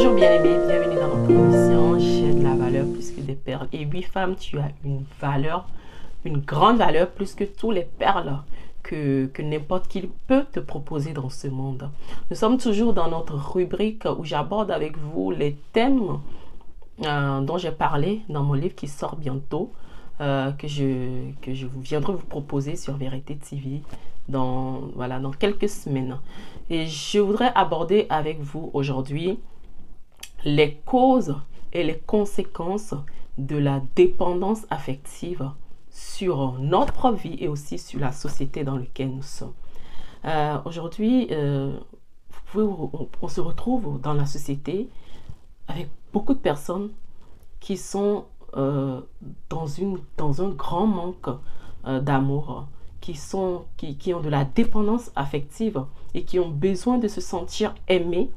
Bonjour bien-aimés, bienvenue dans notre émission. J'ai de la valeur plus que des perles. Et oui, femme, tu as une valeur, une grande valeur plus que tous les perles que n'importe qui peut te proposer dans ce monde. Nous sommes toujours dans notre rubrique où j'aborde avec vous les thèmes dont j'ai parlé dans mon livre qui sort bientôt, que je viendrai vous proposer sur Vérité TV dans quelques semaines. Et je voudrais aborder avec vous aujourd'hui les causes et les conséquences de la dépendance affective sur notre vie et aussi sur la société dans laquelle nous sommes. Aujourd'hui, on se retrouve dans la société avec beaucoup de personnes qui sont dans un grand manque d'amour, qui ont de la dépendance affective et qui ont besoin de se sentir aimés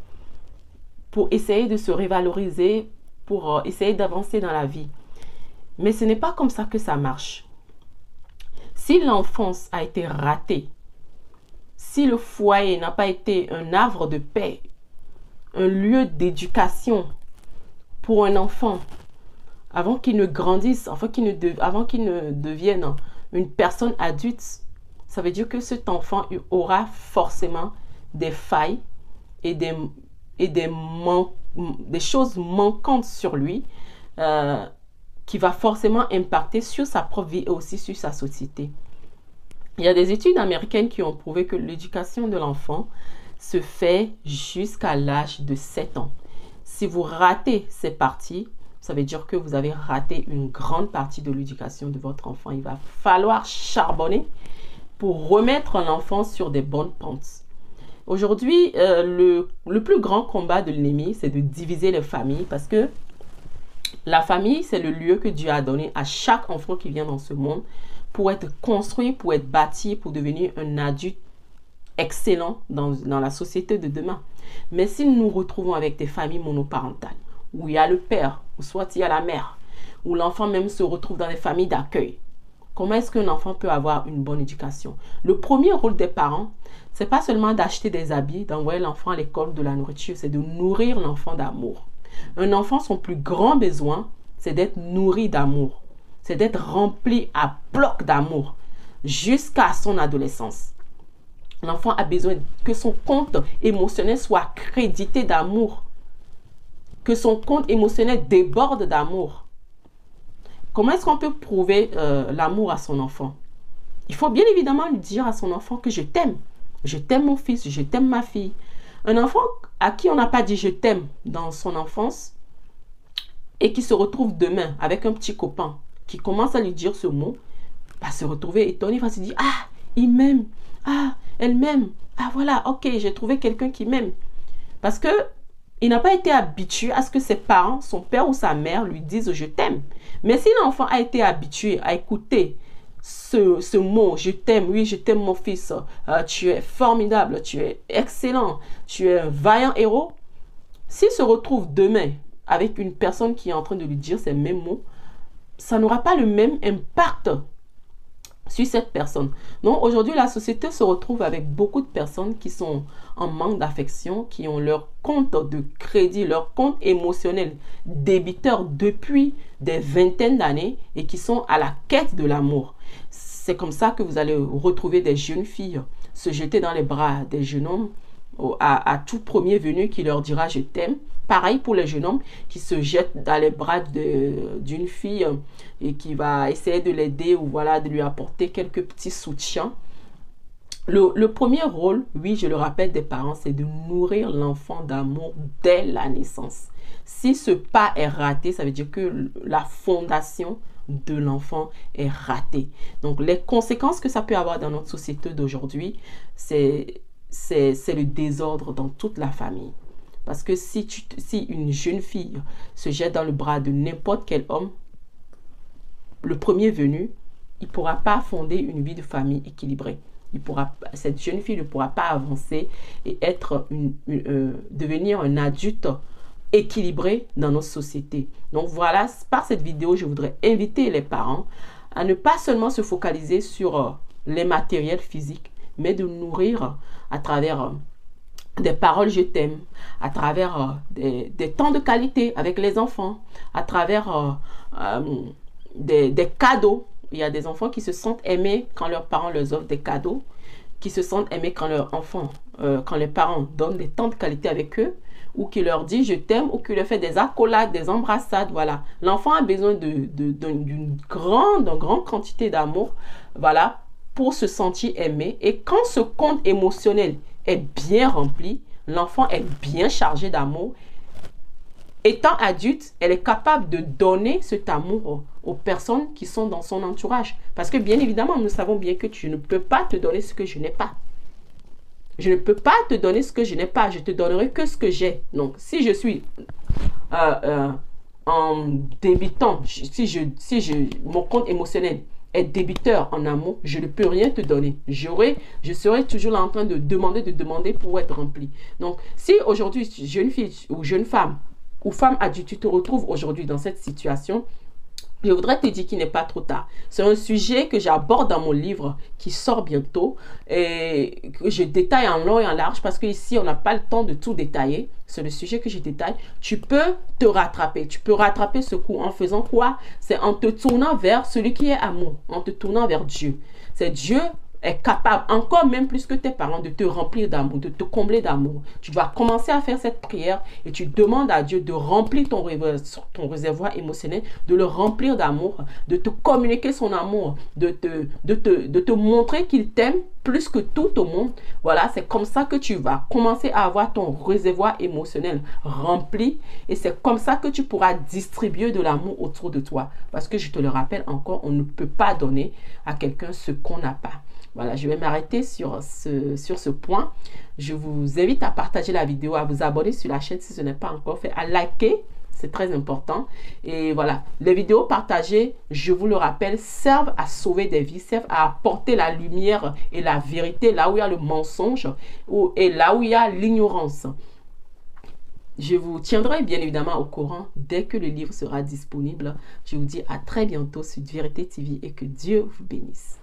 pour essayer de se revaloriser, pour essayer d'avancer dans la vie. Mais ce n'est pas comme ça que ça marche. Si l'enfance a été ratée, si le foyer n'a pas été un havre de paix, un lieu d'éducation pour un enfant, avant qu'il ne grandisse, avant qu'il ne devienne une personne adulte, ça veut dire que cet enfant aura forcément des failles et des choses manquantes sur lui qui va forcément impacter sur sa propre vie et aussi sur sa société. Il y a des études américaines qui ont prouvé que l'éducation de l'enfant se fait jusqu'à l'âge de 7 ans. Si vous ratez ces parties, ça veut dire que vous avez raté une grande partie de l'éducation de votre enfant. Il va falloir charbonner pour remettre l'enfant sur des bonnes pentes. Aujourd'hui, le plus grand combat de l'ennemi, c'est de diviser les familles parce que la famille, c'est le lieu que Dieu a donné à chaque enfant qui vient dans ce monde pour être construit, pour être bâti, pour devenir un adulte excellent dans la société de demain. Mais si nous nous retrouvons avec des familles monoparentales, où il y a le père, ou soit il y a la mère, où l'enfant même se retrouve dans des familles d'accueil, comment est-ce qu'un enfant peut avoir une bonne éducation? Le premier rôle des parents, c'est pas seulement d'acheter des habits, d'envoyer l'enfant à l'école, de la nourriture, c'est de nourrir l'enfant d'amour. Un enfant, son plus grand besoin, c'est d'être nourri d'amour. C'est d'être rempli à bloc d'amour jusqu'à son adolescence. L'enfant a besoin que son compte émotionnel soit crédité d'amour, que son compte émotionnel déborde d'amour. Comment est-ce qu'on peut prouver l'amour à son enfant? Il faut bien évidemment lui dire à son enfant que je t'aime. Je t'aime mon fils, je t'aime ma fille. Un enfant à qui on n'a pas dit je t'aime dans son enfance et qui se retrouve demain avec un petit copain qui commence à lui dire ce mot, va se retrouver étonné, va se dire ah, il m'aime, ah, elle m'aime, ah voilà, ok, j'ai trouvé quelqu'un qui m'aime. Parce que il n'a pas été habitué à ce que ses parents, son père ou sa mère lui disent je t'aime. Mais si l'enfant a été habitué à écouter ce mot, je t'aime, oui, je t'aime mon fils, tu es formidable, tu es excellent, tu es un vaillant héros. S'il se retrouve demain avec une personne qui est en train de lui dire ces mêmes mots, ça n'aura pas le même impact sur cette personne. Donc aujourd'hui, la société se retrouve avec beaucoup de personnes qui sont en manque d'affection, qui ont leur compte de crédit, leur compte émotionnel débiteur depuis des vingtaines d'années et qui sont à la quête de l'amour. C'est comme ça que vous allez retrouver des jeunes filles se jeter dans les bras des jeunes hommes à tout premier venu qui leur dira je t'aime. Pareil pour les jeunes hommes qui se jettent dans les bras d'une fille et qui va essayer de l'aider ou voilà, de lui apporter quelques petits soutiens. Le premier rôle, oui, je le rappelle, des parents, c'est de nourrir l'enfant d'amour dès la naissance. Si ce pas est raté, ça veut dire que la fondation de l'enfant est ratée. Donc, les conséquences que ça peut avoir dans notre société d'aujourd'hui, c'est le désordre dans toute la famille. Parce que si une jeune fille se jette dans le bras de n'importe quel homme, le premier venu, il ne pourra pas fonder une vie de famille équilibrée. Cette jeune fille ne pourra pas avancer et devenir un adulte équilibré dans notre société. Donc voilà, par cette vidéo, je voudrais inviter les parents à ne pas seulement se focaliser sur les matériels physiques, mais de nourrir à travers des paroles je t'aime, à travers des temps de qualité avec les enfants, à travers des cadeaux. Il y a des enfants qui se sentent aimés quand leurs parents leur offrent des cadeaux, qui se sentent aimés quand leurs enfants, quand les parents donnent des temps de qualité avec eux, ou qui leur dit je t'aime, ou qui leur fait des accolades, des embrassades, voilà. L'enfant a besoin d'une grande quantité d'amour, voilà, pour se sentir aimé. Et quand ce compte émotionnel est bien rempli, l'enfant est bien chargé d'amour. Étant adulte, elle est capable de donner cet amour aux personnes qui sont dans son entourage. Parce que bien évidemment, nous savons bien que tu ne peux pas te donner ce que je n'ai pas. Je ne peux pas te donner ce que je n'ai pas. Je te donnerai que ce que j'ai. Donc, si je suis en débitant, mon compte émotionnel est débiteur en amour, je ne peux rien te donner. Je serai toujours là en train de demander pour être rempli. Donc, si aujourd'hui, jeune fille ou jeune femme, ou femme adulte, tu te retrouves aujourd'hui dans cette situation, je voudrais te dire qu'il n'est pas trop tard. C'est un sujet que j'aborde dans mon livre qui sort bientôt et que je détaille en long et en large parce qu'ici, on n'a pas le temps de tout détailler. C'est le sujet que je détaille. Tu peux te rattraper. Tu peux rattraper ce coup en faisant quoi? C'est en te tournant vers celui qui est amour, en te tournant vers Dieu. C'est Dieu est capable, encore même plus que tes parents, de te remplir d'amour, de te combler d'amour. Tu dois commencer à faire cette prière et tu demandes à Dieu de remplir ton réservoir émotionnel, de le remplir d'amour, de te communiquer son amour, de te montrer qu'il t'aime plus que tout au monde. Voilà, c'est comme ça que tu vas commencer à avoir ton réservoir émotionnel rempli et c'est comme ça que tu pourras distribuer de l'amour autour de toi. Parce que je te le rappelle encore, on ne peut pas donner à quelqu'un ce qu'on n'a pas. Voilà, je vais m'arrêter sur ce point. Je vous invite à partager la vidéo, à vous abonner sur la chaîne si ce n'est pas encore fait, à liker, c'est très important. Et voilà, les vidéos partagées, je vous le rappelle, servent à sauver des vies, servent à apporter la lumière et la vérité là où il y a le mensonge et là où il y a l'ignorance. Je vous tiendrai bien évidemment au courant dès que le livre sera disponible. Je vous dis à très bientôt sur Vérité TV et que Dieu vous bénisse.